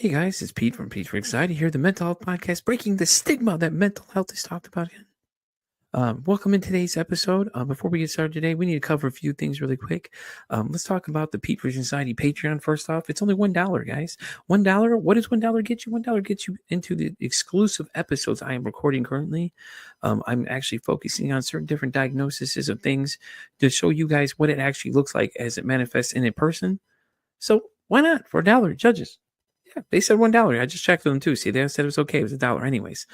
Hey guys, it's Pete from Pete for Anxiety here, the mental health podcast, breaking the stigma that mental health is talked about. Welcome in today's episode. Before we get started today, we need to cover a few things really quick. Let's talk about the Pete for Anxiety Patreon first off. It's only $1, guys. $1. What does $1 get you? $1 gets you into the exclusive episodes I am recording currently. I'm actually focusing on certain different diagnoses of things to show you guys what it actually looks like as it manifests in a person. So why not for $1, judges? Yeah, they said $1. I just checked with them too. See, they said it was okay. It was $1 anyways.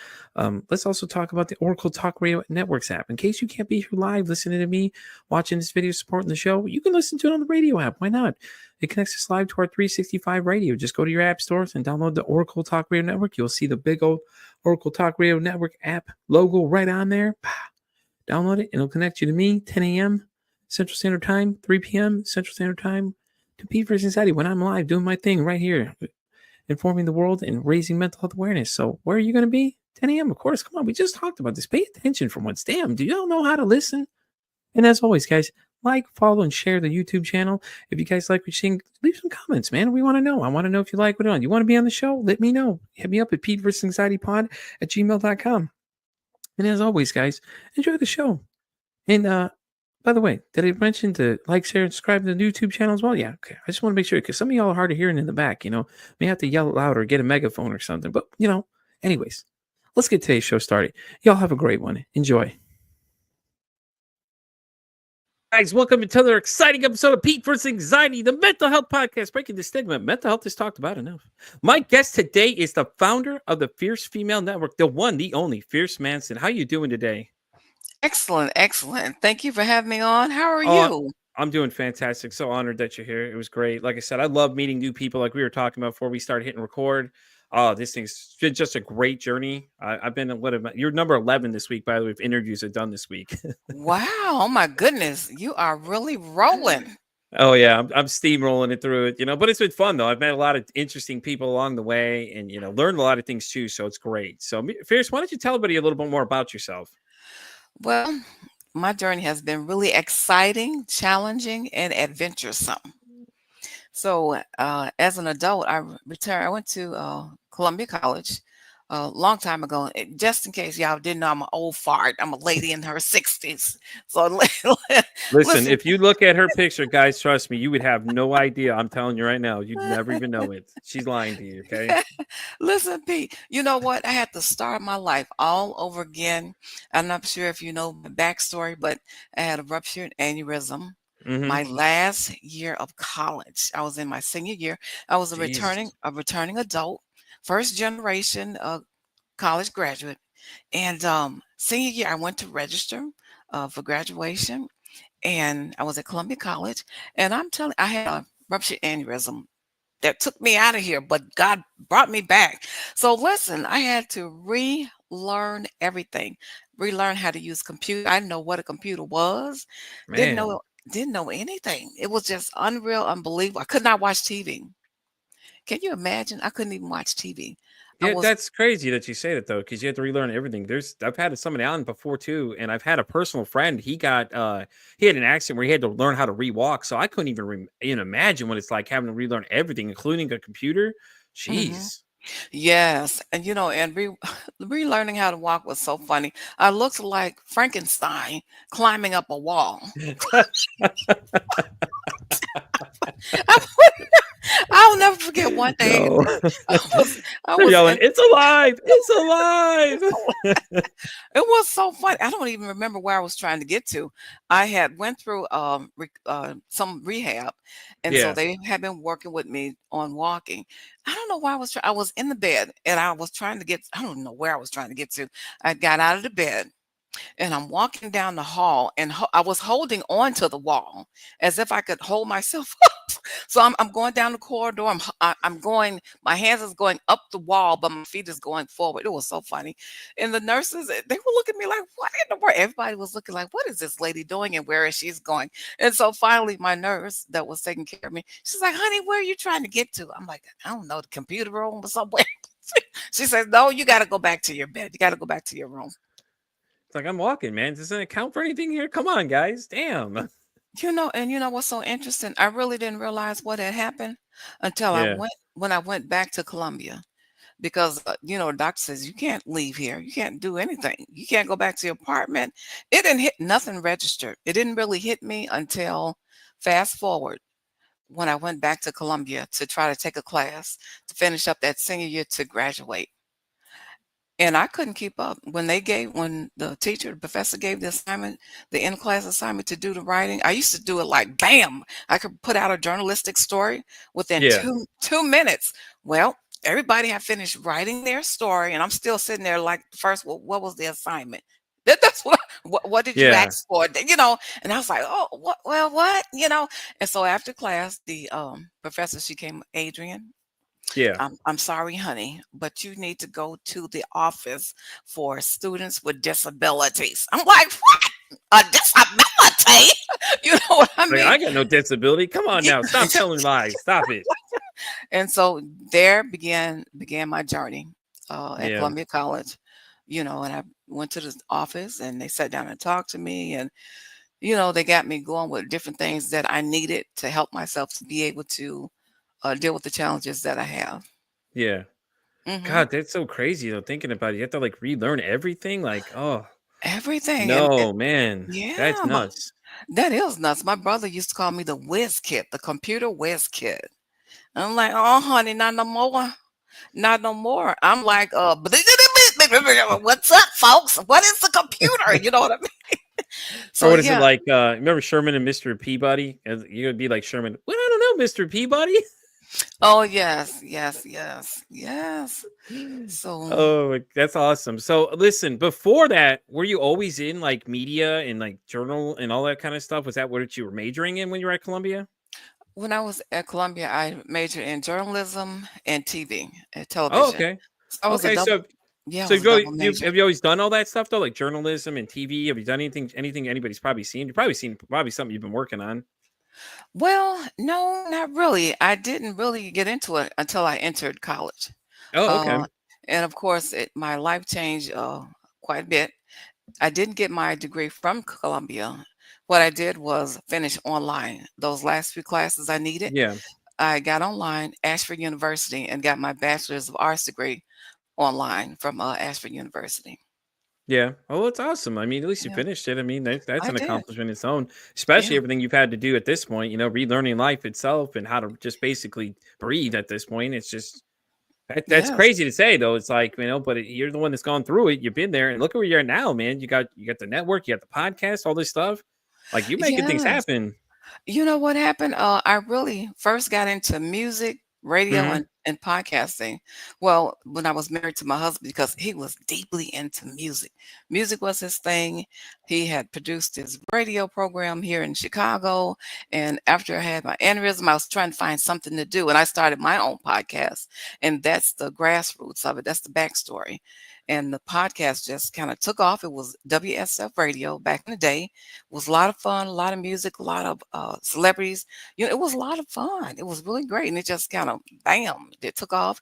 Let's also talk about the Oracle Talk Radio Networks app. In case you can't be here live listening to me, watching this video, supporting the show, you can listen to it on the radio app. Why not? It connects us live to our 365 radio. Just go to your app stores and download the Oracle Talk Radio Network. You'll see the big old Oracle Talk Radio Network app logo right on there. Download it and it'll connect you to me, 10 a.m. Central Standard Time, 3 p.m. Central Standard Time, to Pete for Anxiety when I'm live doing my thing right here, informing the world and raising mental health awareness. So where are you going to be? 10 a.m. Of course. Come on. We just talked about this. Pay attention for once. Damn. Do y'all know how to listen? And as always, guys, like, follow, and share the YouTube channel. If you guys like what you're seeing, leave some comments, man. We want to know. I want to know if you like what we're on. You want to be on the show? Let me know. Hit me up at PeteVersusAnxietyPod@gmail.com. And as always, guys, enjoy the show. And by the way, did I mention to like, share, and subscribe to the YouTube channel as well? Yeah, okay. I just want to make sure because some of y'all are hard of hearing in the back, may have to yell louder or get a megaphone or something. But, anyways, let's get today's show started. Y'all have a great one. Enjoy. Guys, welcome to another exciting episode of Pete vs. Anxiety, the mental health podcast, breaking the stigma. Mental health is talked about enough. My guest today is the founder of the Fierce Female Network, the one, the only, Fierce Manson. How you doing today? Excellent, excellent. Thank you for having me on. How are Oh, you? I'm doing fantastic. So honored that you're here. It was great. Like I said, I love meeting new people like we were talking about before we started hitting record. This thing's been just a great journey. I've been you're number 11 this week, by the way, of interviews I've done this week. Wow, oh my goodness, you are really rolling. Oh yeah, I'm steamrolling it through it, but it's been fun though. I've met a lot of interesting people along the way and, learned a lot of things too. So it's great. So Fierce, why don't you tell everybody a little bit more about yourself? Well, my journey has been really exciting, challenging, and adventuresome. So, as an adult, I went to Columbia College a long time ago. Just in case y'all didn't know, I'm an old fart. I'm a lady in her 60s. So, listen, if you look at her picture, guys, trust me, you would have no idea. I'm telling you right now, you'd never even know it. She's lying to you, okay? Listen, Pete, you know what? I had to start my life all over again. I'm not sure if you know the backstory, but I had a ruptured aneurysm. My last year of college. I was in my senior year. I was a returning adult, first generation college graduate. And senior year, I went to register for graduation, and I was at Columbia College. And I'm telling you, I had a ruptured aneurysm that took me out of here, but God brought me back. So listen, I had to relearn everything, relearn how to use computer. I didn't know what a computer was. Man. Didn't know anything. It was just unreal, unbelievable. I could not watch TV. Can you imagine? I couldn't even watch TV. Yeah, that's crazy that you say that though, because you have to relearn everything. I've had somebody on before too, and I've had a personal friend. He had an accident where he had to learn how to rewalk. So I couldn't even imagine what it's like having to relearn everything, including a computer. Jeez. Yes, and relearning how to walk was so funny. I looked like Frankenstein climbing up a wall. I'll never forget one day. No. I was yelling, "It's alive! It's alive!" It was so funny. I don't even remember where I was trying to get to. I had went through some rehab, and so they had been working with me on walking. I don't know why I was in the bed, and I was trying to get. I don't know where I was trying to get to. I got out of the bed, and I'm walking down the hall, and I was holding on to the wall as if I could hold myself up. So I'm going down the corridor. I'm going. My hands is going up the wall, but my feet is going forward. It was so funny, and the nurses, they were looking at me like, "What in the world?" Everybody was looking like, "What is this lady doing, and where is she going?" And so finally, my nurse that was taking care of me, she's like, "Honey, where are you trying to get to?" I'm like, "I don't know, the computer room or somewhere." She says, "No, you got to go back to your bed. You got to go back to your room." It's like, I'm walking, man. Doesn't it count for anything here? Come on, guys. Damn. You know what's so interesting? I really didn't realize what had happened until Yeah. when I went back to Colombia because the doctor says you can't leave here. You can't do anything. You can't go back to your apartment. It didn't hit nothing registered. It didn't really hit me until fast forward when I went back to Colombia to try to take a class to finish up that senior year to graduate. And I couldn't keep up. When the teacher, the professor gave the assignment, the in class assignment to do the writing, I used to do it like bam. I could put out a journalistic story within Yeah. two minutes. Well, everybody had finished writing their story, and I'm still sitting there like first, well, what was the assignment? That's what did you Yeah. ask for? And I was like, oh, what? And so after class, the professor, she came, Adrian, Yeah. I'm sorry, honey, but you need to go to the office for students with disabilities. I'm like, what? A disability? You know what I Like, mean? I got no disability. Come on Yeah. now. Stop telling lies. Stop it. And so there began my journey at Yeah. Columbia College. And I went to the office and they sat down and talked to me, and they got me going with different things that I needed to help myself to be able to deal with the challenges that I have. Yeah. Hmm. God, that's so crazy though. Thinking about it, you have to like relearn everything. Like, oh Everything. And no, man, that's yeah, nuts. that is nuts. My brother used to call me the whiz kid, the computer whiz kid. I'm like, oh, honey, not no more. Not no more. I'm like, what's up, folks? What is the computer? You know what I mean? Or So what is it yeah. like? Remember Sherman and Mr. Peabody? And you'd be like Sherman. Well, I don't know, Mr. Peabody. Oh yes, yes, yes, yes. So Oh, that's awesome. So, listen, before that, were you always in like media and like journal and all that kind of stuff? Was that what you were majoring in when you were at Columbia? when I was at Columbia, I majored in journalism and TV and Oh, television. okay. So I was a Okay, double, so yeah, I so was a double major. have you always done all that stuff though, like journalism and TV? Have you done anything anybody's probably seen? You've probably seen probably something you've been working on. Well, no, not really. I didn't really get into it until I entered college. Oh, Uh, okay. and of course, my life changed quite a bit. I didn't get my degree from Columbia. What I did was finish online. Those last few classes I needed, Yeah. I got online, Ashford University, and got my Bachelor's of Arts degree online from Ashford University. Yeah. Oh, it's awesome. I mean, at least you Yeah, finished it. I mean, that's I an did. accomplishment in its own, especially Yeah. everything you've had to do at this point, relearning life itself and how to just basically breathe at this point. It's just that's Yes. crazy to say though. It's like, but you're the one that's gone through it. You've been there and look where you're at now, man. You got the network, you got the podcast, all this stuff. Like you're making things Yes. happen. You know what happened? I really first got into music, radio, Hmm. and podcasting. Well, when I was married to my husband, because he was deeply into music. Music was his thing. He had produced his radio program here in Chicago. And after I had my aneurysm, I was trying to find something to do. And I started my own podcast. And that's the grassroots of it. That's the backstory. And the podcast just kind of took off. It was WSF radio back in the day. It was a lot of fun, a lot of music, a lot of celebrities. It was a lot of fun. It was really great. And it just kind of, bam, it took off.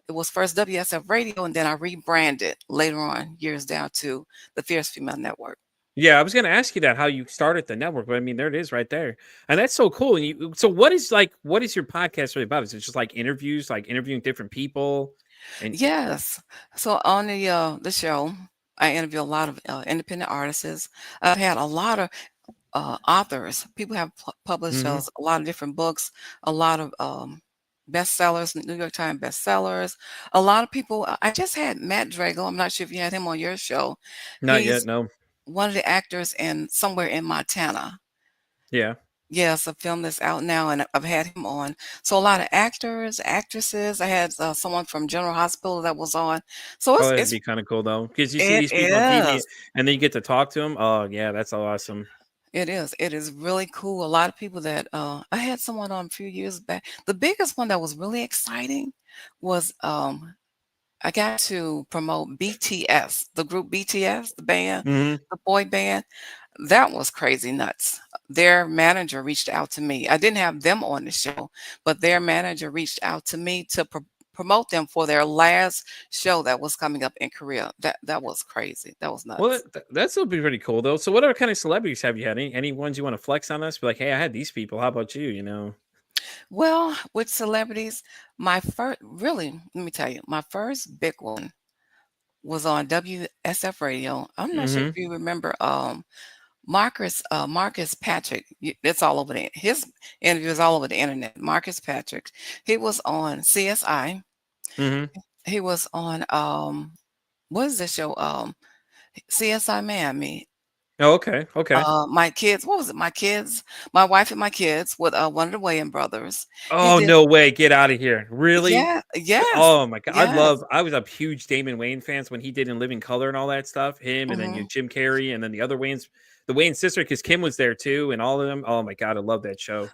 It was first WSF Radio, and then I rebranded later on, years down, to the Fierce Female Network. Yeah, I was gonna ask you that how you started the network, but I mean there it is right there. And that's so cool. And so what is your podcast really about? Is it just like interviews, like interviewing different people? And Yes. So on the show, I interview a lot of independent artists. I've had a lot of authors. People have published Mhm. a lot of different books, a lot of bestsellers, New York Times bestsellers. A lot of people. I just had Matt Drago. I'm not sure if you had him on your show. Not yet, He's no. one of the actors in Somewhere in Montana. Yeah. Yes, a film that's out now, and I've had him on. So a lot of actors, actresses. I had someone from General Hospital that was on. So Oh, that'd be kind of cool though, because you see it these people on TV is. and then you get to talk to them. Oh, yeah, that's awesome. It is. It is really cool. A lot of people that I had someone on a few years back. The biggest one that was really exciting was I got to promote BTS, the group BTS, the band, Mhm. the boy band. That was crazy nuts. Their manager reached out to me. I didn't have them on the show, but their manager reached out to me to promote them for their last show that was coming up in Korea. That was crazy. That was Well, nuts. that's will be pretty cool though. So, what other kind of celebrities have you had? Any ones you want to flex on us? Be like, hey, I had these people. How about you? You know. Well, with celebrities, my first really, let me tell you, my first big one was on WSF radio. I'm not sure if Mm-hmm. you remember Marcus Patrick. It's all over the his interview is all over the internet. Marcus Patrick. He was on CSI. Mm-hmm. He was on what is this show? CSI Miami. Oh, okay. Okay. My kids, what was it? My kids, my wife and my kids with one of the Wayans brothers. He Oh did, no way! Get out of here! Really? yeah, yes, Oh my god! yes. I was a huge Damon Wayne fans when he did In Living Color and all that stuff. Him and then you Hmm. Jim Carrey and then the other Wayne's, the Wayne sister because Kim was there too and all of them. Oh my god! I love that show.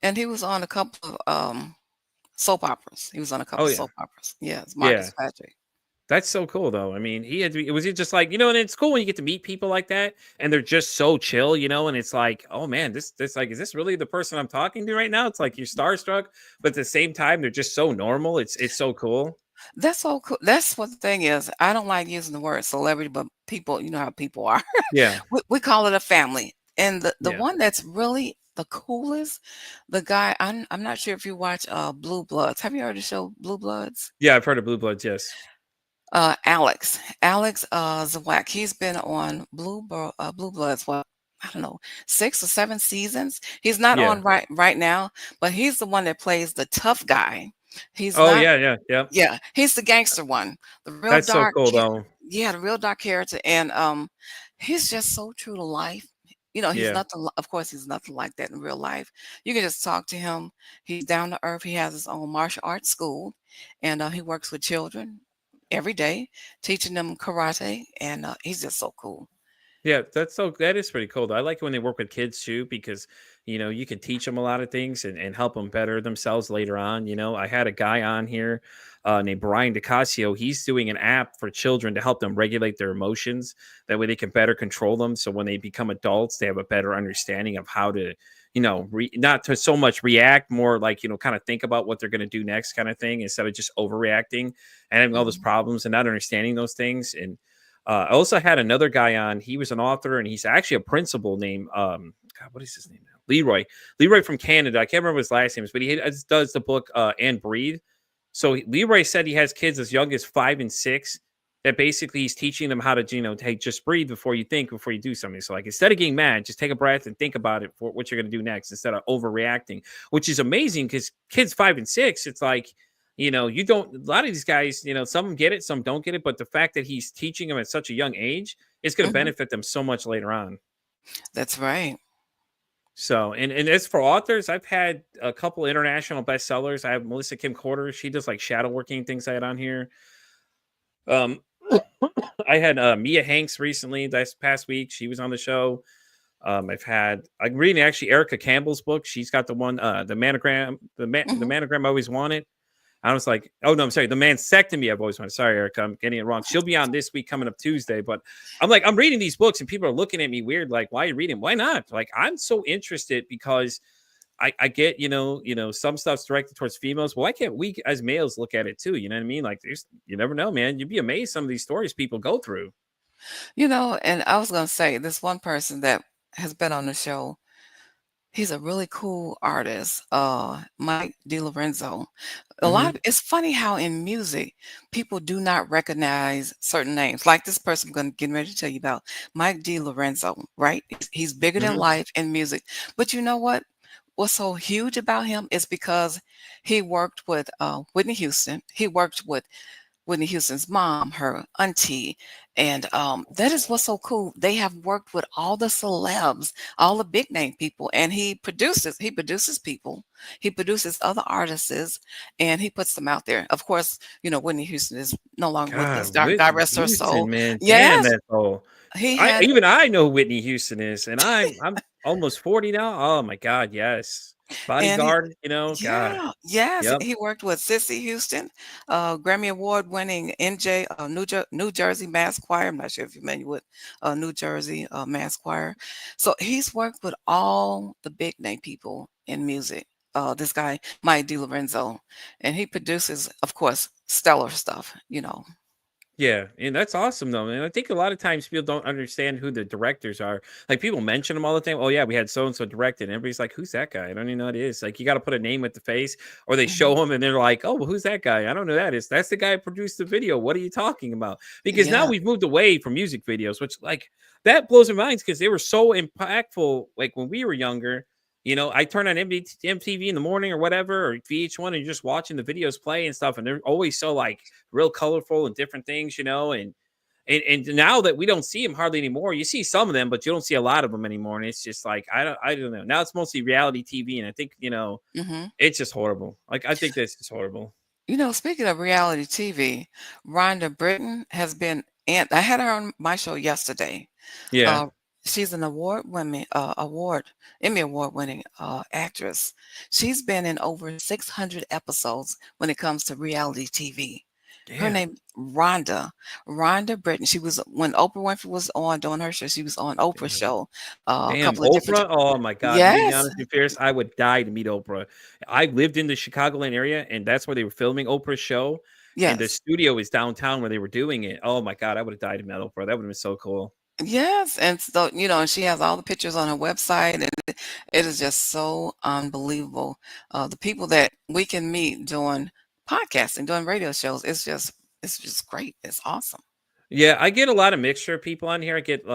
And he was on a couple of soap operas. He was on a Oh couple of yeah, soap operas. Yes, yeah. Marcus Patrick. That's so cool though. I mean, he had to be, was it just like, you know, and it's cool when you get to meet people like that and they're just so chill, you know, and it's like, oh man, this like, is this really the person I'm talking to right now? It's like you're starstruck, but at the same time, they're just so normal. It's so cool. That's so cool. That's what the thing is. I don't like using the word celebrity, but people, you know how people are. Yeah. We call it a family. And the Yeah. one that's really the coolest, the guy, I'm not sure if you watch Blue Bloods. Have you heard the show Blue Bloods? Yeah. I've heard of Blue Bloods. Yes. Alex Zawak. He's been on Blue Bloods. What, I don't know, 6 or 7 seasons. He's not Yeah. on right now, but he's the one that plays the tough guy. He's Oh not. yeah. Yeah. Yeah. Yeah, he's the gangster one, the real That's so dark. cool though. Yeah, the real dark character, and he's just so true to life. You know, he's Yeah. nothing. Of course, he's nothing like that in real life. You can just talk to him. He's down to earth. He has his own martial arts school, and he works with children every day, teaching them karate, and he's just so cool. Yeah, that is pretty cool. Though. I like it when they work with kids too because you know you can teach them a lot of things and help them better themselves later on. You know, I had a guy on here named Brian DeCasio. He's doing an app for children to help them regulate their emotions. That way they can better control them. So when they become adults, they have a better understanding of how to, you know, not to so much react, more like, you know, kind of think about what they're going to do next kind of thing instead of just overreacting and having all those Mhm. problems and not understanding those things. And I also had another guy on. He was an author, and he's actually a principal named God, what is his name now? Leroy. Leroy from Canada. I can't remember his last name, but he does the book and Breathe. So Leroy said he has kids as young as 5 and 6. That basically he's teaching them how to, you know, hey, just breathe before you think, before you do something. So like instead of getting mad, just take a breath and think about it for what you're going to do next instead of overreacting, which is amazing because kids 5 and 6, it's like, you know, you don't, a lot of these guys, you know, some get it, some don't get it. But the fact that he's teaching them at such a young age is going to Mhm. benefit them so much later on. That's right. So, and as for authors, I've had a couple international bestsellers. I have Melissa Kim Porter. She does like shadow working things I had on here. Um, I had Mia Hanks recently this past week. She was on the show. I'm reading actually Erica Campbell's book. She's got the one, the manogram, the Hmm. manogram I always wanted. I was like, oh no, I'm sorry, the mastectomy I've always wanted. Sorry, Erica, I'm getting it wrong. She'll be on this week coming up Tuesday, but I'm like, I'm reading these books and people are looking at me weird, like, why are you reading? Why not? Like, I'm so interested because I get, some stuff's directed towards females. Well, why can't we as males look at it too? You know what I mean? Like, there's, you never know, man. You'd be amazed some of these stories people go through. You know, and I was gonna say this one person that has been on the show. He's a really cool artist, Mike DiLorenzo. A lot Hmm. of it's funny how in music people do not recognize certain names. Like this person I'm gonna get ready to tell you about, Mike DiLorenzo, right? He's bigger than Hmm. life in music. But you know what? What's so huge about him is because he worked with Whitney Houston. He worked with Whitney Houston's mom, her auntie, and that is what's so cool. They have worked with all the celebs, all the big name people, and he produces. He produces people. He produces other artists, and he puts them out there. Of course, you know Whitney Houston is no longer with us. God, God Whitney rest her soul. Houston, man, damn, Yes, that's all. he I had. even I know who Whitney Houston is, and I'm almost 40 now. Oh my God, yes, And he, Bodyguard. You know, God, yeah, yes, yep. he worked with Sissy Houston, Grammy Award winning NJ New Jersey Mass Choir. I'm not sure if you're familiar with New Jersey Mass Choir. So he's worked with all the big name people in music. this guy Mike DiLorenzo, and he produces, of course, stellar stuff. Yeah, and that's awesome though. And I think a lot of times people don't understand who the directors are. Like people mention them all the time. Oh yeah, we had so and so directed. And everybody's like, "Who's that guy?" I don't even know what it is. Like you got to put a name with the face, or they show Mhm. them and they're like, "Oh, well, who's that guy?" I don't know who that is. That's the guy who produced the video. What are you talking about? Because now Yeah. we've moved away from music videos, which like that blows my mind because they were so impactful. Like when we were younger. I turn on MTV in the morning or whatever, or VH1, and you're just watching the videos play and stuff, and they're always so like real colorful and different things, and now that we don't see them hardly anymore, you see some of them, but you don't see a lot of them anymore. And it's just like I don't know. Now it's mostly reality TV, and I think Hmm. it's just horrible. Like I think that's just horrible. Speaking of reality TV, Rhonda Britton has been, and I had her on my show yesterday. Yeah, Uh, she's an Emmy award winning actress. She's been in over 600 episodes when it comes to reality TV. Her damn, name Rhonda Britton. She was when Oprah Winfrey was on doing her show. She was on Oprah's damn, show. A damn. couple of different. Oprah. Oh my God, to be Yes, honest with you, Fierce, I would die to meet Oprah. I lived in the Chicagoland area, and that's where they were filming Oprah's show. And the yes. studio is downtown where they were doing it. Oh my God, I would have died to meet Oprah. That would have been so cool. Yes, and so, and she has all the pictures on her website, and it is just so unbelievable. The people that we can meet doing podcasting, doing radio shows, it's just great. It's awesome. Yeah, I get a lot of mixture of people on here. I get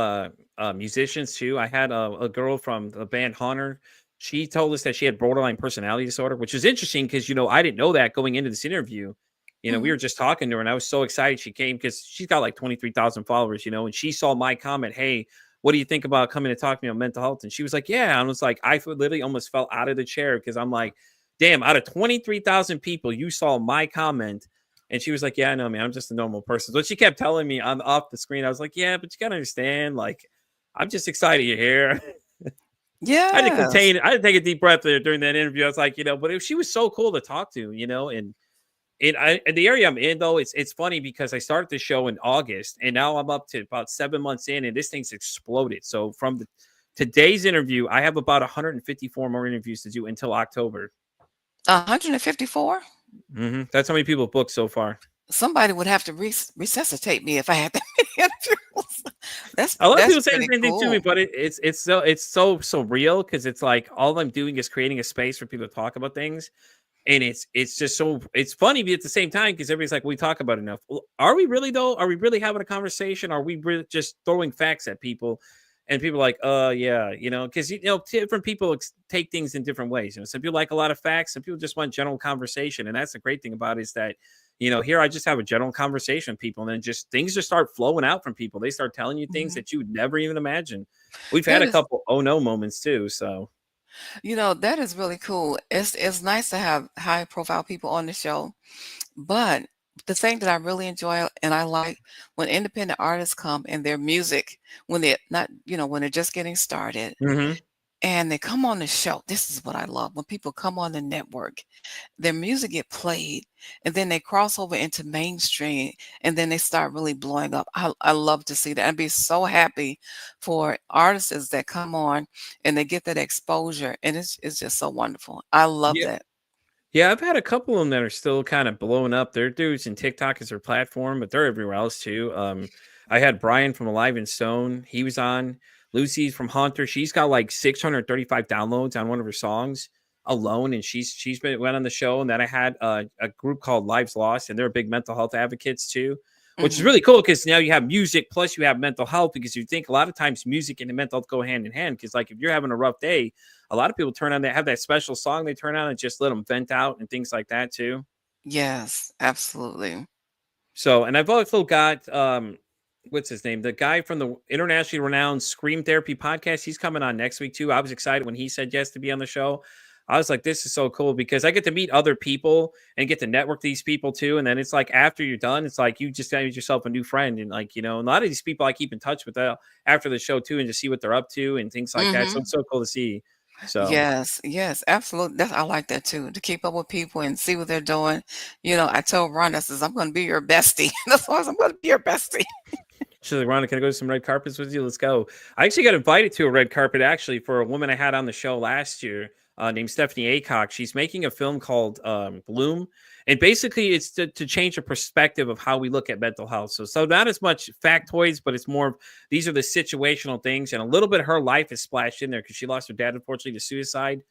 musicians too. I had a girl from the band Hunter. She told us that she had borderline personality disorder, which is interesting because I didn't know that going into this interview. We Mhm. were just talking to her, and I was so excited she came because she's got like 23,000 followers. And she saw my comment, "Hey, what do you think about coming to talk to me on mental health?" And she was like, "Yeah." And I was like, literally almost fell out of the chair because I'm like, "Damn, out of 23,000 people, you saw my comment." And she was like, "Yeah, I know, man. I'm just a normal person." So she kept telling me on off the screen. I was like, "Yeah, but you gotta understand, like, I'm just excited you're here." I had to Yes. contain it. I had to take a deep breath there during that interview. I was like, but she was so cool to talk to, and the area I'm in though, it's funny because I started the show in August and now I'm up to about 7 months in and this thing's exploded. So from today's interview, I have about 154 more interviews to do until October. 154? That's how many people booked so far. Somebody would have to resuscitate me if I had that many interviews. That's A lot of that's people say the pretty same thing to me, cool. but it's so real because it's like all I'm doing is creating a space for people to talk about things, and it's just so it's funny but at the same time because everybody's like we talk about it enough. Well, are we really though? Are we really having a conversation? Are we really just throwing facts at people? And people are like, yeah, because different people take things in different ways. Some people like a lot of facts, some people just want general conversation, and that's the great thing about it is that here I just have a general conversation with people, and then just things just start flowing out from people. They start telling you things Mhm. that you would never even imagine. We've had That a is couple oh no moments too. So that is really cool. It's nice to have high profile people on the show, but the thing that I really enjoy and I like when independent artists come and their music, when they're not, when they're just getting started mhm. and they come on the show. This is what I love. When people come on the network, their music get played and then they cross over into mainstream and then they start really blowing up. I love to see that. I'd be so happy for artists that come on and they get that exposure and it's just so wonderful. I love that. Yeah, I've had a couple of them that are still kind of blowing up. They're dudes and TikTok is their platform, but they're everywhere else too. I had Brian from Alive and Stone. He was on. Lucy from Haunter. She's got like 635 downloads on one of her songs alone, and she's been went on the show. And then I had a group called Lives Lost, and they're big mental health advocates too, which is Hmm. really cool because now you have music plus you have mental health because you think a lot of times music and the mental health go hand in hand. Because like if you're having a rough day, a lot of people turn on that have that special song they turn on and just let them vent out and things like that too. Yes, absolutely. So, and I've also got what's his name? The guy from the internationally renowned Scream Therapy podcast. He's coming on next week too. I was excited when he said yes to be on the show. I was like, this is so cool because I get to meet other people and get to network these people too. And then it's like after you're done, it's like you just made yourself a new friend. And like, and a lot of these people I keep in touch with after the show too and just see what they're up to and things like that. So Hmm. it's so cool to see. So Yes, yes, absolutely. I like that too, to keep up with people and see what they're doing. I told Ron, I says, I'm going to be your bestie. That's why I'm going to be your bestie. she's like, Rhonda, can I go to some red carpets with you? Let's go. I actually got invited to a red carpet actually for a woman I had on the show last year. named Stephanie Aycock. She's making a film called Bloom, and basically it's to change the perspective of how we look at mental health. So not as much factoids, but it's more of these are the situational things, and a little bit of her life is splashed in there because she lost her dad unfortunately to suicide.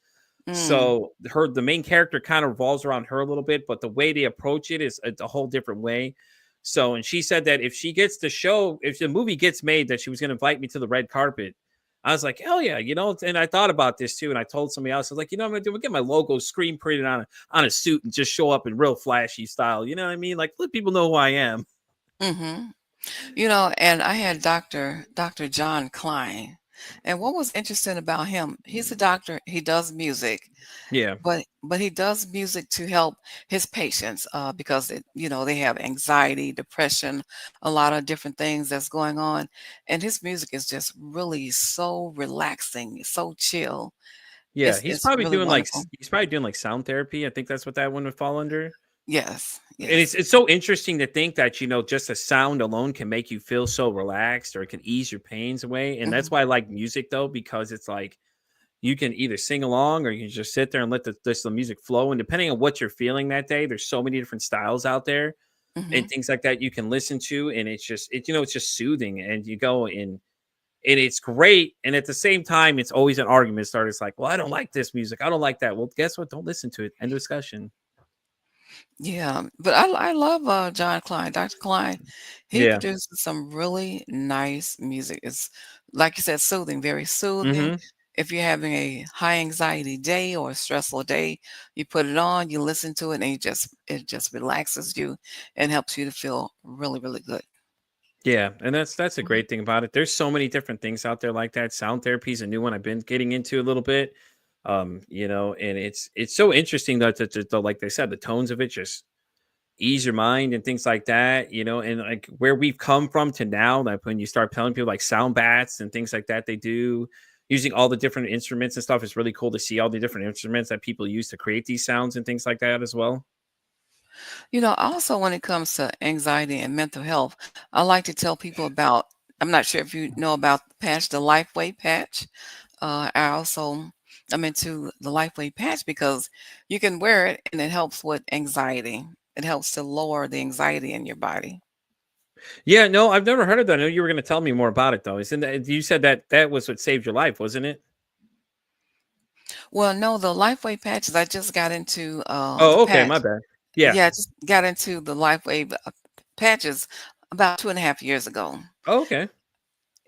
Mm. So the main character kind of revolves around her a little bit, but the way they approach it is a whole different way. So, and she said that if she gets the show, if the movie gets made, that she was going to invite me to the red carpet. I was like, hell yeah, and I thought about this too, and I told somebody else, I was like, I'm gonna get my logo screen printed on a suit and just show up in real flashy style. You know what I mean? Like, let people know who I am. Mhm. And I had Dr. John Klein. And what was interesting about him, he's a doctor, he does music, Yeah, but he does music to help his patients because they have anxiety, depression, a lot of different things that's going on. And his music is just really so relaxing, so chill. yeah. It's He's it's probably really doing like wonderful. he's probably doing like sound therapy. I think that's what that one would fall under. Yes, And it's yes. it's so interesting to think that just a sound alone can make you feel so relaxed, or it can ease your pains away. And that's Hmm. why I like music though, because it's like you can either sing along or you can just sit there and let the music flow. And depending on what you're feeling that day, there's so many different styles out there and Hmm. things like that you can listen to. And it's just soothing. And you go in and it's great. And at the same time, it's always an argument started. It's like, well, I don't like this music. I don't like that. Well, guess what? Don't listen to it. End of discussion. Yeah, but I love John Klein, Dr. Klein. He Yeah. produces some really nice music. It's like you said, soothing, very soothing. Hmm. If you're having a high anxiety day or a stressful day, you put it on, you listen to it, and it just relaxes you and helps you to feel really, really good. Yeah, and that's a Mhm. great thing about it. There's so many different things out there like that. Sound therapy is a new one I've been getting into a little bit. And it's so interesting that like they said, the tones of it just ease your mind and things like that, and like where we've come from to now, like when you start telling people like sound bats and things like that they do using all the different instruments and stuff, it's really cool to see all the different instruments that people use to create these sounds and things like that as well. Also when it comes to anxiety and mental health, I like to tell people about, I'm not sure if you know about the patch, the LifeWave patch. I'm into the LifeWave patch because you can wear it and it helps with anxiety. It helps to lower the anxiety in your body. Yeah, no, I've never heard of that. I know you were going to tell me more about it though. Isn't that you said that was what saved your life, wasn't it? Well, no, the LifeWave patches, I just got into the Oh, okay, my patch. bad. Yeah. Yeah, I just got into the LifeWave patches about 2.5 years ago. Oh, okay.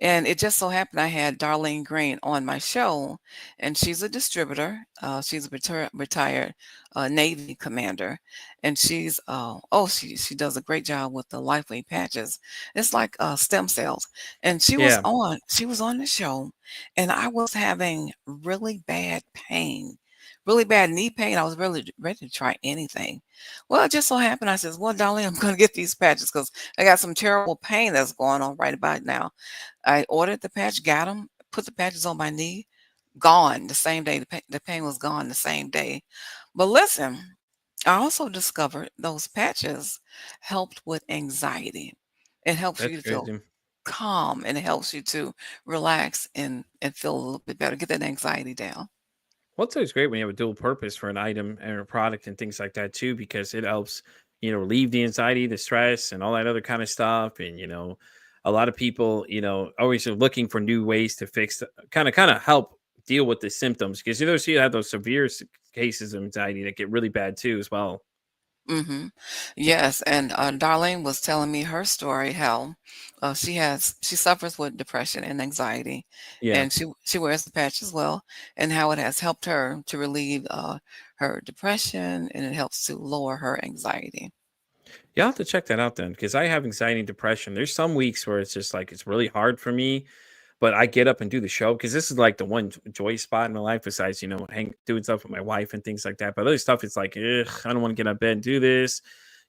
And it just so happened I had Darlene Green on my show, and she's a distributor. She's a retired Navy commander, and she does a great job with the LifeWave patches. It's like stem cells, and Yeah, she was on the show, and I was having really bad pain, really bad knee pain. I was really ready to try anything. Well, it just so happened I says, "Well, Darlene, I'm going to get these patches because I got some terrible pain that's going on right about now." I ordered the patch, got them, put the patches on my knee, gone the same day. The pain was gone the same day. But listen, I also discovered those patches helped with anxiety. It helps you that's to feel crazy. calm and it helps you to relax and feel a little bit better, get that anxiety down. Well, it's always great when you have a dual purpose for an item and a product and things like that too, because it helps, relieve the anxiety, the stress, and all that other kind of stuff. And a lot of people, always are looking for new ways to fix, kind of help deal with the symptoms because you have those severe cases of anxiety that get really bad too, as well. Hmm. Yes, and Darlene was telling me her story, how she suffers with depression and anxiety, Yeah. and she wears the patch as well, and how it has helped her to relieve her depression, and it helps to lower her anxiety. You'll have to check that out then, because I have anxiety and depression. There's some weeks where it's just like it's really hard for me, but I get up and do the show because this is like the one joy spot in my life besides, hang doing stuff with my wife and things like that. But other stuff, it's like, ugh, I don't want to get out of bed and do this.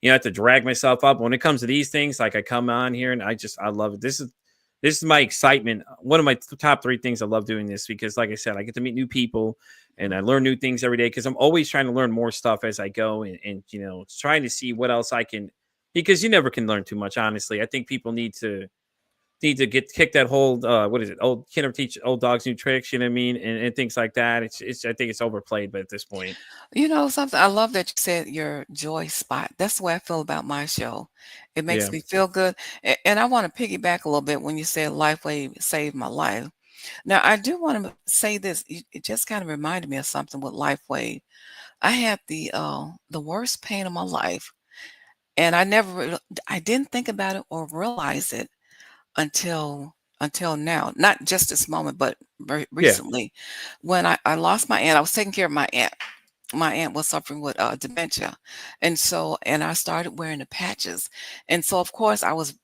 I have to drag myself up. When it comes to these things, like I come on here and I love it. This is my excitement. One of my top three things I love doing this because, like I said, I get to meet new people and I learn new things every day because I'm always trying to learn more stuff as I go and trying to see what else I can, because you never can learn too much, honestly. I think people need to need to kick that whole what is it? Old can never teach old dogs new tricks, you know what I mean? And things like that. It's I think it's overplayed, but at this point. You know something? I love that you said your joy spot. That's the way I feel about my show. It makes Yeah. me feel good. And I want to piggyback a little bit when you said LifeWave saved my life. Now, I do want to say this. It just kind of reminded me of something with LifeWave. I had the worst pain of my life, and I didn't think about it or realize it until now. Not just this moment, but Yeah. recently, when I lost my aunt. I was taking care of my aunt. My aunt was suffering with dementia, and I started wearing the patches, and so of course I was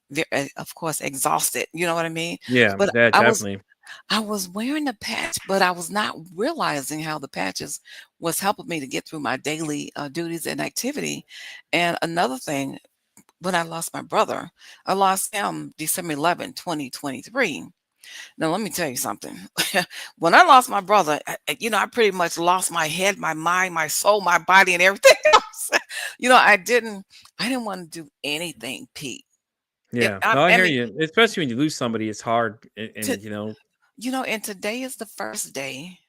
of course exhausted. You know what I mean? Yeah. But That definitely. I was wearing the patch, but I was not realizing how the patches was helping me to get through my daily duties and activity. And another thing, when I lost my brother, I lost him December 11, 2023. Now, let me tell you something. When I lost my brother, I pretty much lost my head, my mind, my soul, my body, and everything else. I didn't want to do anything, Pete. Yeah. I, No, I I hear mean, you. Especially when you lose somebody, it's hard. to, And you know, and today is the first day.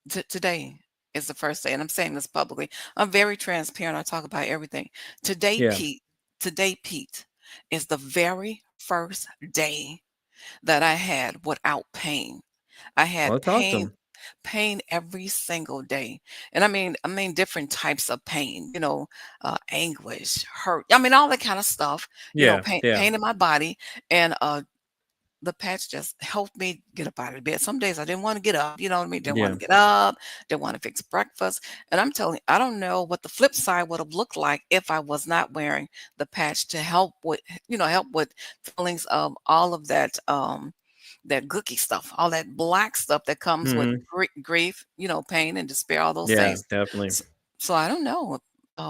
Today is the first day, and I'm saying this publicly. I'm very transparent. I talk about everything. Today, yeah. Pete. Today, Pete, is the very first day that I had without pain. I Well, had that's awesome. pain every single day. And I mean different types of pain, anguish, hurt. I mean all that kind of stuff, Yeah. Yeah. pain in my body. And the patch just helped me get up out of bed. Some days I didn't want to get up, you know what I mean? Didn't want Yeah. to get up, didn't want to fix breakfast. And I'm telling you, I don't know what the flip side would have looked like if I was not wearing the patch to help with feelings of all of that gooky stuff, all that black stuff that comes with Hmm. grief, pain and despair, all those Yeah. things. Definitely. So I don't know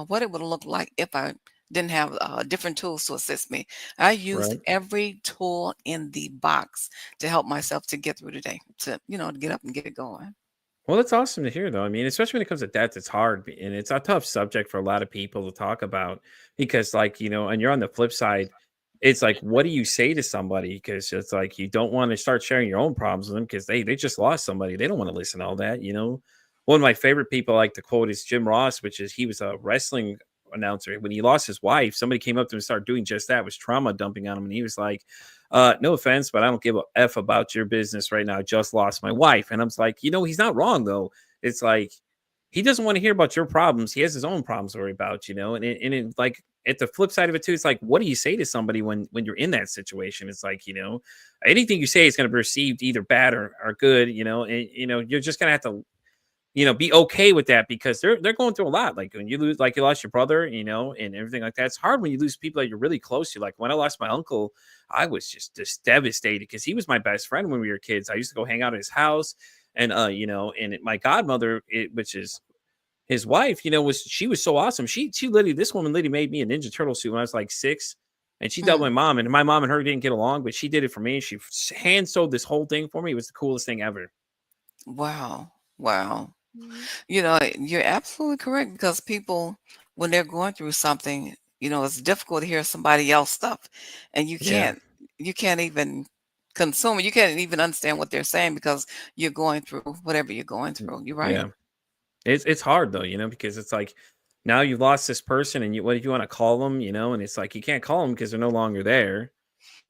what it would look like if I didn't have different tools to assist me. I used Right. every tool in the box to help myself to get through the day, to get up and get it going. Well, that's awesome to hear, though. I mean, especially when it comes to death, it's hard and it's a tough subject for a lot of people to talk about because, like, and you're on the flip side, it's like, what do you say to somebody? Because it's like you don't want to start sharing your own problems with them because they just lost somebody. They don't want to listen to all that. One of my favorite people I like to quote is Jim Ross, which is he was a wrestling announcer. When he lost his wife, somebody came up to him and started doing just that, was trauma dumping on him. And he was like, no offense, but I don't give a F about your business right now. I just lost my wife. And I'm like, he's not wrong though. It's like he doesn't want to hear about your problems. He has his own problems to worry about. And like at the flip side of it too, it's like, what do you say to somebody when you're in that situation? It's like, anything you say is going to be received either bad or good. And you're just gonna have to be okay with that because they're going through a lot. Like when you lose, like you lost your brother, and everything like that. It's hard when you lose people that you're really close to. Like when I lost my uncle, I was just devastated because he was my best friend when we were kids. I used to go hang out at his house, and my godmother, which is his wife, she was so awesome. She literally, this woman literally made me a Ninja Turtle suit when I was like 6. And she dealt with Mhm. my mom, and my mom and her didn't get along, but she did it for me. She hand sewed this whole thing for me. It was the coolest thing ever. Wow. Wow. You're absolutely correct because people, when they're going through something, it's difficult to hear somebody else stuff, and you Yeah. can't even consume it. You can't even understand what they're saying because you're going through whatever you're going through. You're right. Yeah. It's hard though, because it's like now you've lost this person and what if you want to call them, and it's like you can't call them because they're no longer there,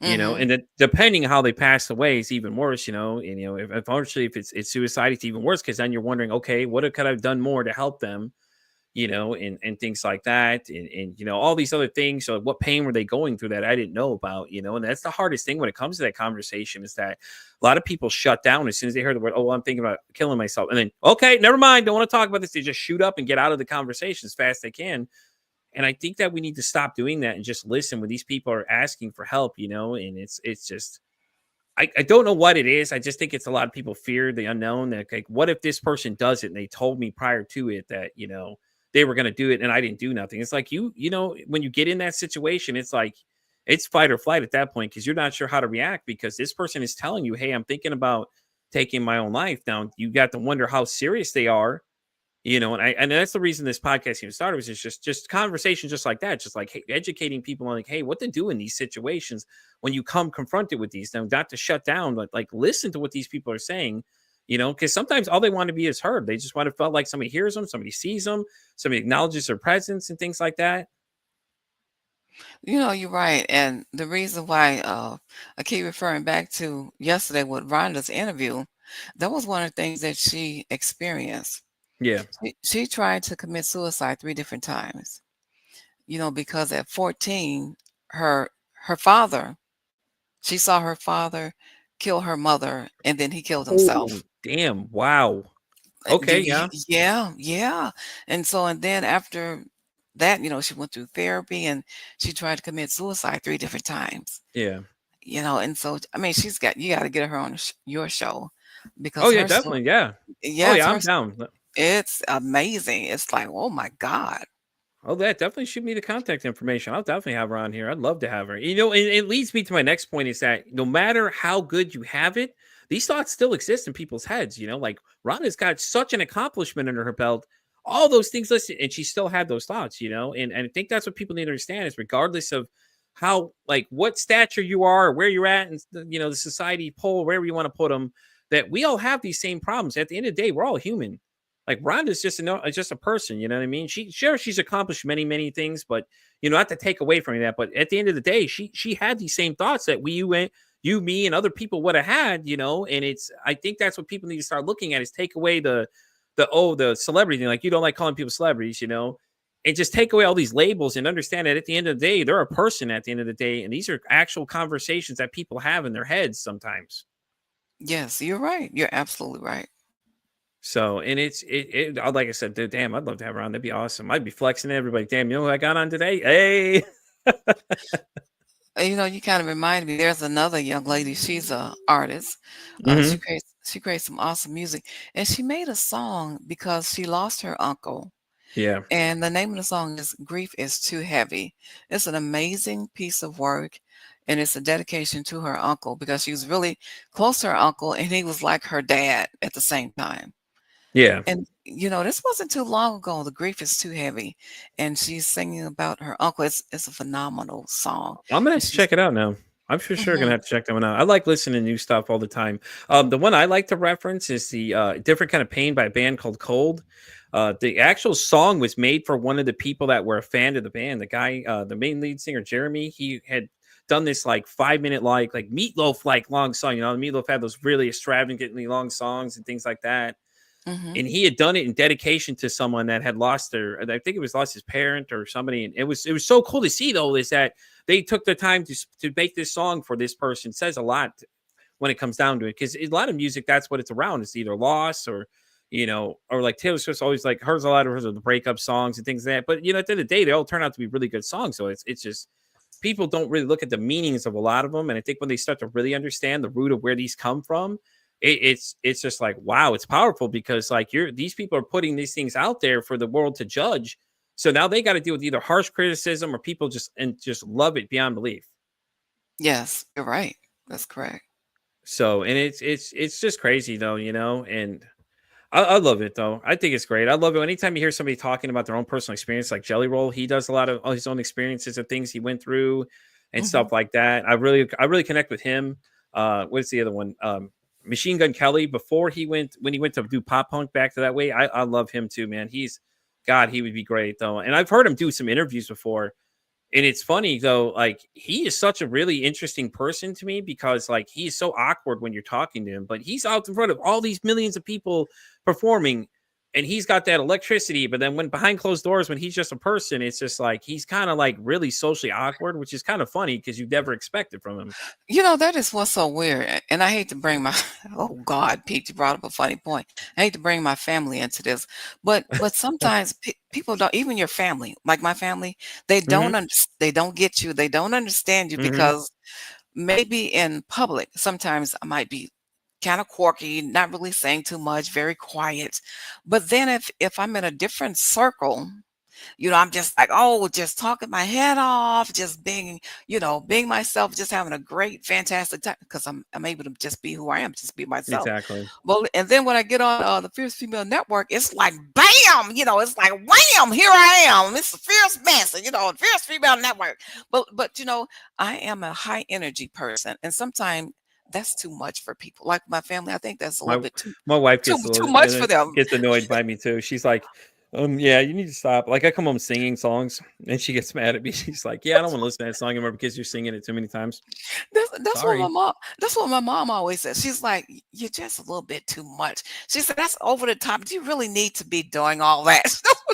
Hmm. and depending on how they pass away is even worse, and if unfortunately if it's suicide, it's even worse because then you're wondering, okay, could I have done more to help them, and things like that, and all these other things. So what pain were they going through that I didn't know about, and that's the hardest thing when it comes to that conversation is that a lot of people shut down as soon as they hear the word, oh, I'm thinking about killing myself. And then, okay, never mind, don't want to talk about this. They just shoot up and get out of the conversation as fast as they can. And I think that we need to stop doing that and just listen when these people are asking for help, and it's just I don't know what it is. I just think it's a lot of people fear the unknown. That like, what if this person does it and they told me prior to it that they were going to do it and I didn't do nothing. It's like when you get in that situation, it's like it's fight or flight at that point because you're not sure how to react because this person is telling you, hey, I'm thinking about taking my own life. Now you got to wonder how serious they are And that's the reason this podcast even started, was just conversation just like that, just like, hey, educating people on, like, hey, what to do in these situations when you come confronted with these. Now, not to shut down, but like listen to what these people are saying, because sometimes all they want to be is heard. They just want to feel like somebody hears them, somebody sees them, somebody acknowledges their presence and things like that. You're right. And the reason why I keep referring back to yesterday with Rhonda's interview, that was one of the things that she experienced. Yeah. She tried to commit suicide 3 different times, because at 14, her her father, she saw her father kill her mother, and then he killed Oh, himself. damn. Wow. Okay. Yeah. Yeah, yeah. And then after that, she went through therapy and she tried to commit suicide 3 different times. Yeah. And so I mean, you got to get her on your show Oh, because yeah, her story, definitely. Yeah. Oh, yeah, yeah. I'm down. it's amazing. It's like, oh my God. Oh, that definitely shoot me the contact information. I'll definitely have her on here. I'd love to have her. It leads me to my next point, is that no matter how good you have it, these thoughts still exist in people's heads. Like Rhonda's got such an accomplishment under her belt, all those things listed, and she still had those thoughts. And I think that's what people need to understand, is regardless of how, like, what stature you are or where you're at, and the society poll, wherever you want to put them, that we all have these same problems. At the end of the day, we're all human. Like, Rhonda's just a person, you know what I mean? She's accomplished many, many things, but not to take away from that. But at the end of the day, she had these same thoughts that you, me, and other people would have had, and I think that's what people need to start looking at, is take away the celebrity thing. Like, you don't like calling people celebrities, and just take away all these labels and understand that at the end of the day, they're a person at the end of the day. And these are actual conversations that people have in their heads sometimes. Yes, you're right. You're absolutely right. So, and like I said, dude, damn, I'd love to have her on. That'd be awesome. I'd be flexing to everybody. Damn, you know who I got on today? Hey. You kind of remind me. There's another young lady. She's a artist. She Hmm. creates some awesome music, and she made a song because she lost her uncle. Yeah. And the name of the song is "Grief Is Too Heavy." It's an amazing piece of work, and it's a dedication to her uncle because she was really close to her uncle, and he was like her dad at the same time. Yeah. And this wasn't too long ago. The Grief Is Too Heavy, and she's singing about her uncle. It's a phenomenal song. I'm gonna And have to she's check it out now. I'm for sure gonna Mhm. have to check that one out. I like listening to new stuff all the time. The one I like to reference is the Different Kind of Pain by a band called Cold. The actual song was made for one of the people that were a fan of the band. The guy, the main lead singer, Jeremy, he had done this like 5 minute like Meatloaf like long song. Meatloaf had those really extravagantly long songs and things like that. Mhm. And he had done it in dedication to someone that had lost I think it was lost his parent or somebody. And it was so cool to see, though, is that they took the time to make this song for this person. It says a lot when it comes down to it, because a lot of music, that's what it's around. It's either loss or or like Taylor Swift's always like hers, a lot of hers are the breakup songs and things like that. But at the end of the day, they all turn out to be really good songs. So it's just, people don't really look at the meanings of a lot of them. And I think when they start to really understand the root of where these come from, it's just like, wow, it's powerful, because like these people are putting these things out there for the world to judge. So now they got to deal with either harsh criticism or people just love it beyond belief. Yes, you're right. That's correct. So, and it's just crazy, though, and I love it, though. I think it's great. I love it anytime you hear somebody talking about their own personal experience, like Jelly Roll. He does a lot of his own experiences of things he went through and Mhm. stuff like that. I really connect with him. What's the other one? Machine Gun Kelly. When he went to do pop punk back to that way, I love him too, man. God, he would be great, though. And I've heard him do some interviews before. And it's funny, though, like, he is such a really interesting person to me, because like he's so awkward when you're talking to him, but he's out in front of all these millions of people performing, and he's got that electricity. But then when behind closed doors, when he's just a person, it's just like he's kind of like really socially awkward, which is kind of funny because you never expect it from him. That is what's so weird. And I hate to bring my oh God, Pete, you brought up a funny point. I hate to bring my family into this, but sometimes people don't, even your family, like my family, Hmm. they don't get you. They don't understand you Hmm. because maybe in public, sometimes I might be kind of quirky, not really saying too much, very quiet. But then if I'm in a different circle, I'm just like, oh, just talking my head off, just being myself, just having a great, fantastic time because I'm able to just be who I am, just be myself. Exactly. Well, and then when I get on the Fierce Female Network, it's like bam, it's like wham, here I am. It's the Fierce Manson, Fierce Female Network. But I am a high energy person, and sometimes that's too much for people. Like my family, I think that's a little My bit too my wife too gets a too little much for them. gets annoyed by me too. She's like, yeah, you need to stop. Like I come home singing songs and she gets mad at me. She's like, yeah, I don't want to listen to that song anymore because you're singing it too many times. That's what my Sorry. mom. That's what my mom always says. She's like, "You're just a little bit too much." She said, "That's over the top. Do you really need to be doing all that?"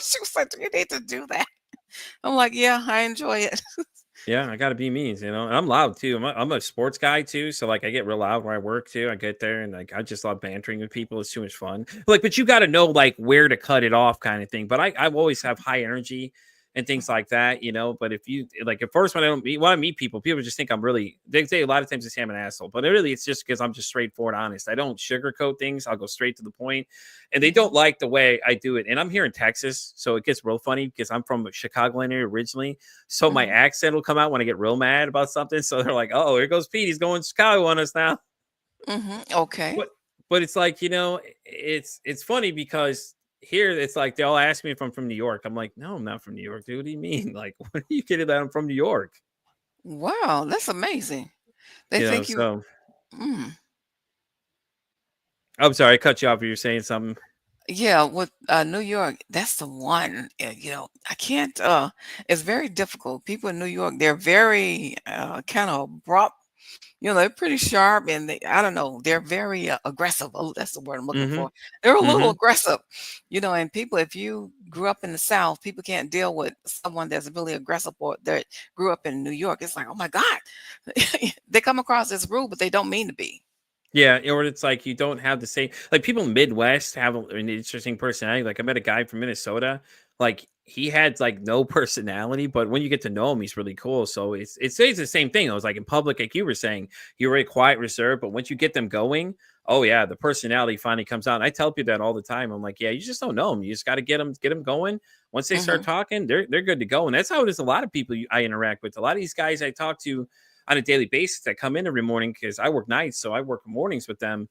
She was like, "Do you need to do that?" I'm like, "Yeah, I enjoy it." Yeah, I gotta be me, and I'm loud too. I'm a sports guy too, so like I get real loud where I work too. I get there and like I just love bantering with people. It's too much fun. Like, but you got to know like where to cut it off, kind of thing. But I always have high energy and things like that. But if you like at first when I meet people, people just think I'm really. They say a lot of times they say I'm an asshole, but really it's just because I'm just straightforward, honest. I don't sugarcoat things. I'll go straight to the point, and they don't Mhm, like the way I do it. And I'm here in Texas, so it gets real funny because I'm from Chicagoland area originally. So my mhm, accent will come out when I get real mad about something. So they're like, "Oh, here goes Pete. He's going Chicago on us now." mhm. Okay. But it's like it's funny because here it's like they all ask me if I'm from New York. I'm like, no, I'm not from New York, dude. What do you mean? Like, what are you kidding that I'm from New York? Wow, that's amazing. They think you. So Mm. I'm sorry, I cut you off. You were saying something. Yeah, with New York, that's the one. I can't. It's very difficult. People in New York, they're very kind of abrupt. They're pretty sharp, and I don't know, they're very aggressive. Oh, that's the word I'm looking Mm-hmm. for. They're a little Mm-hmm. aggressive. And people, if you grew up in the South, people can't deal with someone that's really aggressive or that grew up in New York. It's like, oh my God, they come across as rude, but they don't mean to be. Yeah, or it's like you don't have the same like people in Midwest have an interesting personality. Like I met a guy from Minnesota, like he had like no personality, but when you get to know him, he's really cool. So it stays the same thing. I was like in public, like you were saying, you're very quiet, reserved, but once you get them going, oh yeah, the personality finally comes out. And I tell people that all the time. I'm like, yeah, you just don't know them. You just got to get them going. Once they start Hmm. talking, they're good to go. And that's how it is. A lot of people I interact with. A lot of these guys I talk to on a daily basis that come in every morning because I work nights, so I work mornings with them.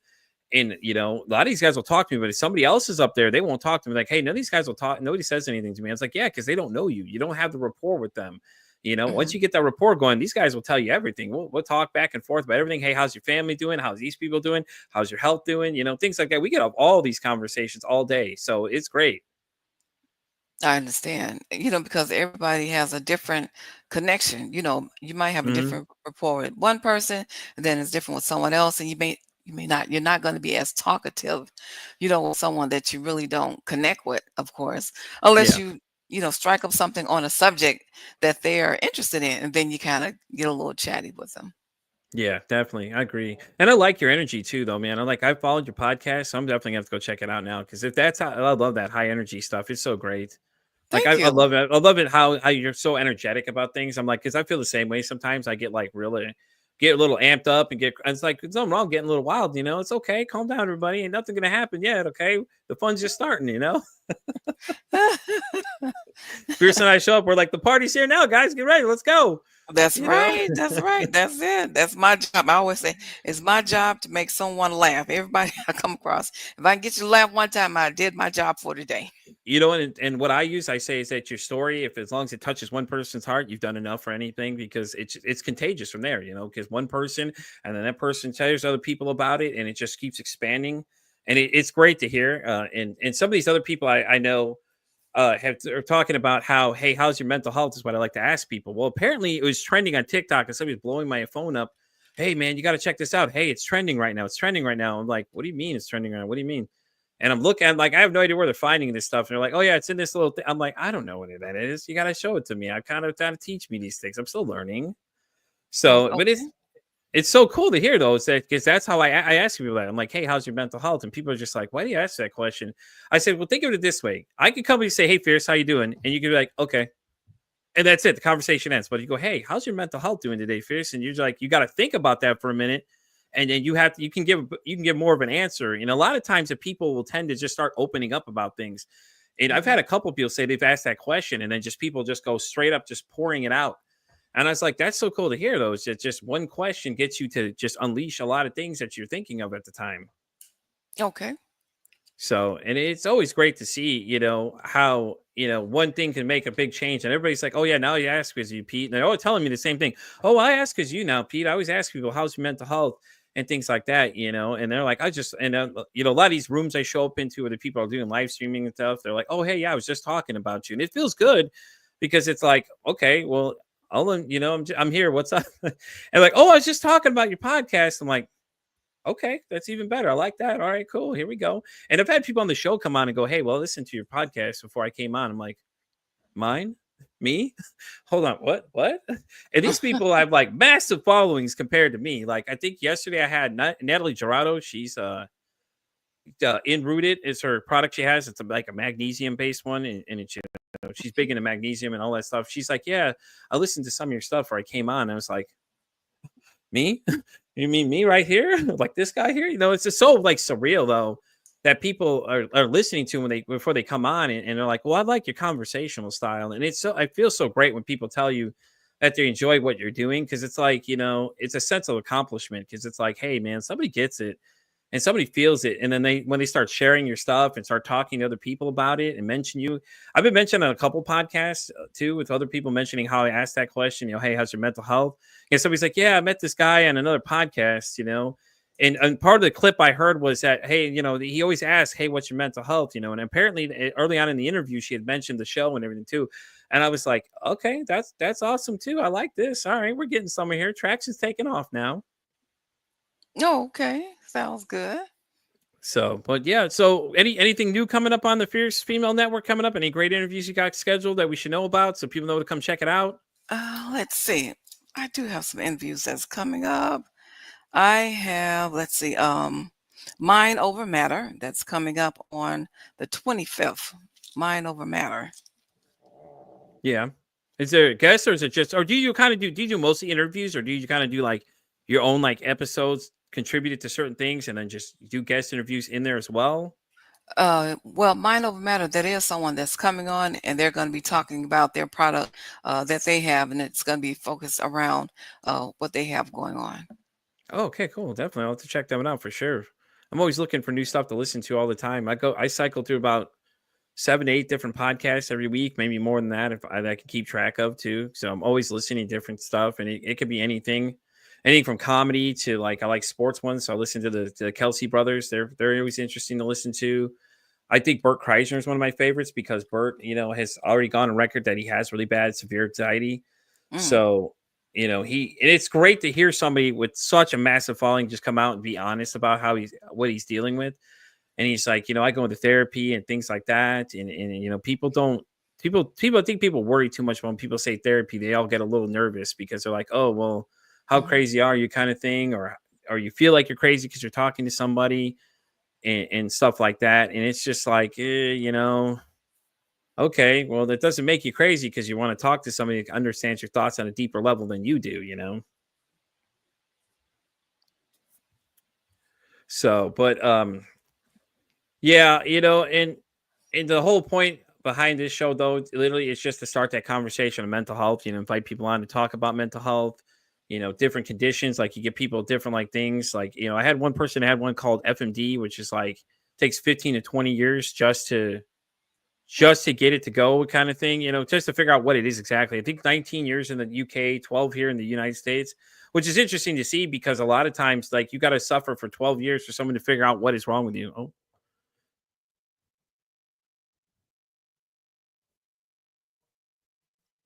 And a lot of these guys will talk to me, but if somebody else is up there, they won't talk to me. Like, hey, none of these guys will talk. Nobody says anything to me. It's like, yeah, because they don't know you. You don't have the rapport with them. Once Hmm. you get that rapport going, these guys will tell you everything. We'll talk back and forth about everything. Hey, how's your family doing? How's these people doing? How's your health doing? Things like that. We get up all these conversations all day. So it's great. I understand, because everybody has a different connection. You might have a Hmm. different rapport with one person, and then it's different with someone else, and you may not, you're not going to be as talkative, with someone that you really don't connect with, of course, unless Yeah. you strike up something on a subject that they are interested in, and then you kind of get a little chatty with them. Yeah, definitely. I agree. And I like your energy too, though, man. I followed your podcast, so I'm definitely gonna have to go check it out now. Because if that's how I love that high energy stuff, it's so great. Like Thank I you. love it. I love it how you're so energetic about things. I'm like, because I feel the same way sometimes. I get like really get a little amped up and it's like it's nothing wrong getting a little wild. It's okay. Calm down, everybody. Ain't nothing gonna happen yet. Okay. The fun's just starting. Fierce and I show up, we're like, the party's here now, guys. Get ready, let's go. That's You know? right. That's right. That's it. That's my job. I always say it's my job to make someone laugh. Everybody I come across, if I can get you to laugh one time, I did my job for today. And what I say is that your story, if as long as it touches one person's heart, you've done enough for anything because it's contagious from there. Because one person and then that person tells other people about it and it just keeps expanding. And it's great to hear. And some of these other people I know are talking about how, hey, how's your mental health is what I like to ask people. Well, apparently it was trending on TikTok and somebody's blowing my phone up. Hey man, you got to check this out. Hey, it's trending right now. It's trending right now. I'm like, what do you mean it's trending right now? What do you mean? And I'm looking, I'm like, I have no idea where they're finding this stuff. And they're like, oh, yeah, it's in this little thing. I'm like, I don't know what that is. You got to show it to me. I kind of got to teach me these things. I'm still learning. So, but Okay. it's so cool to hear though, is that because that's how I ask people that. I'm like, hey, how's your mental health? And people are just like, why do you ask that question? I said, well, think of it this way. I could come and say, hey, Fierce, how you doing? And you could be like, okay. And that's it. The conversation ends. But you go, hey, how's your mental health doing today, Fierce? And you're like, you got to think about that for a minute. And then you can give more of an answer. And a lot of times the people will tend to just start opening up about things. And I've Mhm. had a couple people say they've asked that question, and then just people just go straight up, just pouring it out. And I was like, that's so cool to hear, though. It's just one question gets you to just unleash a lot of things that you're thinking of at the time. Okay. So, and it's always great to see, how, one thing can make a big change. And everybody's like, oh, yeah, now you ask because you, Pete. And they're always telling me the same thing. Oh, I ask because you now, Pete. I always ask people, how's your mental health and things like that, And they're like, a lot of these rooms I show up into where the people are doing live streaming and stuff, they're like, oh, hey, yeah, I was just talking about you. And it feels good because it's like, okay, well, I'm here. What's up? And like, oh, I was just talking about your podcast. I'm like, okay, that's even better. I like that. All right, cool. Here we go. And I've had people on the show come on and go, hey, well, listen to your podcast before I came on. I'm like, mine? Me? Hold on. What? And these people have like massive followings compared to me. Like, I think yesterday I had Natalie Gerardo. She's Enrooted is her product she has. It's like a magnesium based one. And it's, she's big into magnesium and all that stuff. She's like, yeah, I listened to some of your stuff where I came on. I was like, me? You mean me right here? Like this guy here? It's just so like surreal though that people are listening to before they come on and they're like, well, I like your conversational style. And I feel so great when people tell you that they enjoy what you're doing because it's like, it's a sense of accomplishment because it's like, hey man, somebody gets it and somebody feels it. And then when they start sharing your stuff and start talking to other people about it and mention you, I've been mentioned on a couple podcasts too, with other people mentioning how I asked that question, hey, how's your mental health? And somebody's like, yeah, I met this guy on another podcast, and part of the clip I heard was that, hey, he always asks, hey, what's your mental health? And apparently early on in the interview, she had mentioned the show and everything too. And I was like, okay, that's awesome too. I like this. All right, we're getting somewhere here. Traction's taking off now. Oh, okay. Sounds good. So, but yeah. So, anything new coming up on the Fierce Female Network coming up? Any great interviews you got scheduled that we should know about so people know to come check it out? Let's see. I do have some interviews that's coming up. I have, let's see, Mind Over Matter that's coming up on the 25th. Mind Over Matter. Yeah. Is there a guest or is it just, or do you do mostly interviews or do you kind of do like your own like episodes contributed to certain things and then just do guest interviews in there as well? Well, Mind Over Matter, that is someone that's coming on and they're going to be talking about their product that they have, and it's going to be focused around what they have going on. Oh, okay, cool. Definitely. I'll have to check that one out for sure. I'm always looking for new stuff to listen to all the time. I cycle through about 7 to 8 different podcasts every week, maybe more than that if I can keep track of too. So I'm always listening to different stuff, and it could be anything from comedy to like I like sports ones. So I listen to the Kelsey brothers. They're always interesting to listen to. I think Bert Kreischer is one of my favorites because Bert, has already gone on record that he has really bad severe anxiety. Mm. So it's great to hear somebody with such a massive following just come out and be honest about what he's dealing with. And he's like, I go into therapy and things like that. And people I think people worry too much when people say therapy. They all get a little nervous because they're like, oh, well, how Mhm. crazy are you kind of thing? Or you feel like you're crazy because you're talking to somebody and stuff like that. And it's just like, okay, well, that doesn't make you crazy because you want to talk to somebody that understands your thoughts on a deeper level than you do. So, but yeah, and the whole point behind this show, though, literally, it's just to start that conversation on mental health. Invite people on to talk about mental health. Different conditions. Like you get people different like things. Like I had one person had one called FMD, which is like takes 15 to 20 years just to get it to go, kind of thing. Just to figure out what it is exactly. I think 19 years in the UK, 12 here in the United States, which is interesting to see because a lot of times, like you got to suffer for 12 years for someone to figure out what is wrong with you. Oh,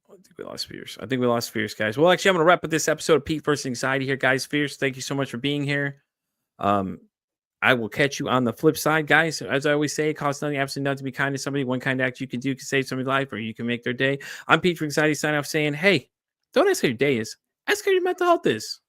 I think we lost Fierce, guys. Well, actually, I'm going to wrap up this episode of Pete versus Anxiety here, guys. Fierce, thank you so much for being here. Um, I will catch you on the flip side, guys. As I always say, it costs nothing, absolutely nothing to be kind to somebody. One kind act you can do can save somebody's life or you can make their day. I'm Pete for Anxiety, sign off saying, hey, don't ask how your day is. Ask how your mental health is.